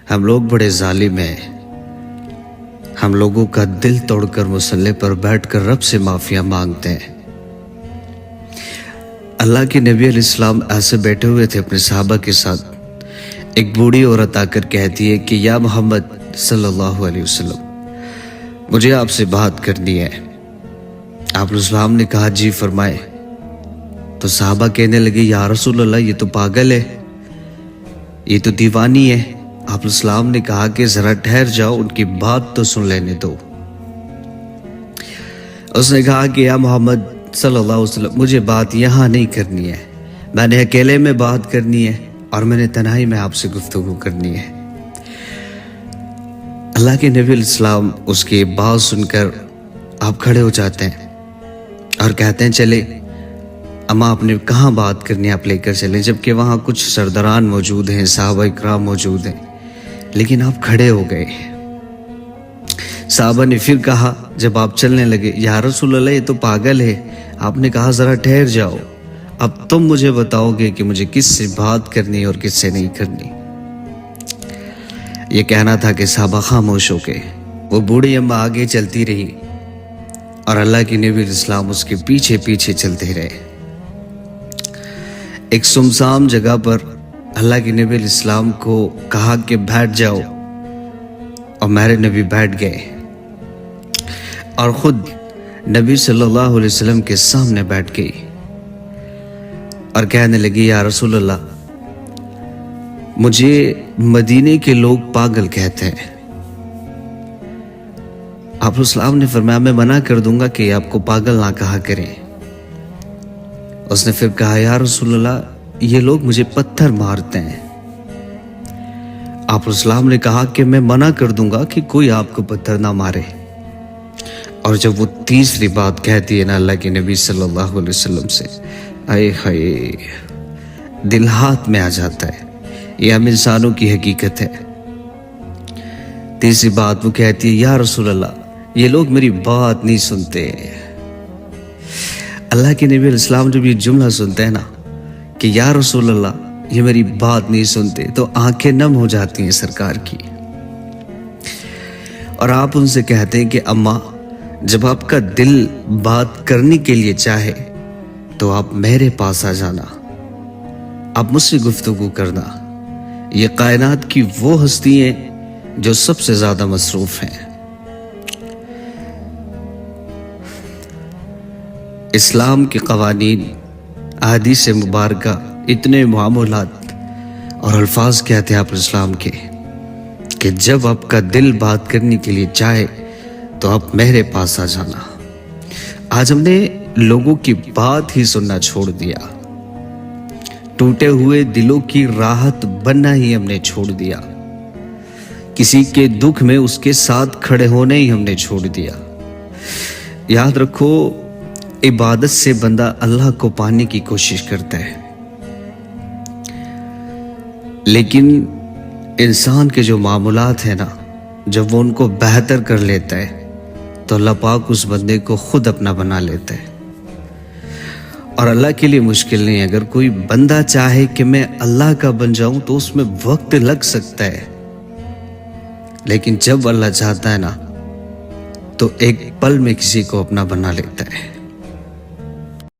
ہم لوگ بڑے ظالم ہیں، ہم لوگوں کا دل توڑ کر مصلی پر بیٹھ کر رب سے معافیاں مانگتے ہیں۔ اللہ کے نبی علیہ السلام ایسے بیٹھے ہوئے تھے اپنے صحابہ کے ساتھ، ایک بوڑھی عورت آ کر کہتی ہے کہ یا محمد صلی اللہ علیہ وسلم، مجھے آپ سے بات کرنی ہے۔ آپ علیہ السلام نے کہا جی فرمائے۔ تو صحابہ کہنے لگے یا رسول اللہ یہ تو پاگل ہے، یہ تو دیوانی ہے۔ آپ علیہ السلام نے کہا کہ ذرا ٹھہر جاؤ، ان کی بات تو سن لینے دو۔ اس نے کہا کہ یا محمد صلی اللہ علیہ وسلم، مجھے بات یہاں نہیں کرنی ہے، میں نے اکیلے میں بات کرنی ہے اور میں نے تنہائی میں آپ سے گفتگو کرنی ہے۔ اللہ کے نبی علیہ السلام اس کی بات سن کر آپ کھڑے ہو جاتے ہیں اور کہتے ہیں چلے اما آپ نے کہاں بات کرنی ہے، آپ لے کر چلیں، جبکہ وہاں کچھ سرداران موجود ہیں، صحابہ اکرام موجود ہیں، لیکن آپ کھڑے ہو گئے۔ صحابہ نے پھر کہا جب آپ چلنے لگے یا رسول اللہ یہ تو پاگل ہے، آپ نے کہا ذرا ٹھہر جاؤ، اب تم مجھے بتاؤ گے کہ مجھے کس سے بات کرنی اور کس سے نہیں کرنی۔ یہ کہنا تھا کہ صحابہ خاموش ہو گئے، وہ بوڑھی اماں آگے چلتی رہی اور اللہ کے نبی علیہ السلام اس کے پیچھے پیچھے چلتے رہے۔ ایک سنسان جگہ پر اللہ کے نبی علیہ السلام کو کہا کہ بیٹھ جاؤ، اور میرے نبی بیٹھ گئے اور خود نبی صلی اللہ علیہ وسلم کے سامنے بیٹھ گئی اور کہنے لگی یا رسول اللہ مجھے مدینے کے لوگ پاگل کہتے ہیں۔ آپ السلام نے فرمایا میں منع کر دوں گا کہ آپ کو پاگل نہ کہا کریں۔ اس نے پھر کہا یا رسول اللہ یہ لوگ مجھے پتھر مارتے ہیں۔ آپ السلام نے کہا کہ میں منع کر دوں گا کہ کوئی آپ کو پتھر نہ مارے۔ اور جب وہ تیسری بات کہتی ہے نا اللہ کے نبی صلی اللہ علیہ وسلم سے، اے ہائے دل ہاتھ میں آ جاتا ہے، یہ ہم انسانوں کی حقیقت ہے۔ تیسری بات وہ کہتی ہے یا رسول اللہ یہ لوگ میری بات نہیں سنتے۔ اللہ کے نبی علیہ السلام جب یہ جملہ سنتے ہیں نا کہ یا رسول اللہ یہ میری بات نہیں سنتے، تو آنکھیں نم ہو جاتی ہیں سرکار کی، اور آپ ان سے کہتے ہیں کہ اماں جب آپ کا دل بات کرنے کے لیے چاہے تو آپ میرے پاس آ جانا، آپ مجھ سے گفتگو کرنا۔ یہ کائنات کی وہ ہستی ہیں جو سب سے زیادہ مصروف ہیں۔ اسلام کے قوانین، احادیث مبارکہ، اتنے معاملات اور الفاظ کہتے ہیں آپ اسلام کے کہ جب آپ کا دل بات کرنے کے لیے چاہے تو آپ میرے پاس آ جانا۔ آج ہم نے لوگوں کی بات ہی سننا چھوڑ دیا، ٹوٹے ہوئے دلوں کی راحت بننا ہی ہم نے چھوڑ دیا، کسی کے دکھ میں اس کے ساتھ کھڑے ہونے ہی ہم نے چھوڑ دیا۔ یاد رکھو عبادت سے بندہ اللہ کو پانے کی کوشش کرتا ہے، لیکن انسان کے جو معاملات ہیں نا جب وہ ان کو بہتر کر لیتا ہے تو اللہ پاک اس بندے کو خود اپنا بنا لیتا ہے۔ اور اللہ کے لیے مشکل نہیں ہے، اگر کوئی بندہ چاہے کہ میں اللہ کا بن جاؤں تو اس میں وقت لگ سکتا ہے، لیکن جب اللہ چاہتا ہے نا تو ایک پل میں کسی کو اپنا بنا لیتا ہے۔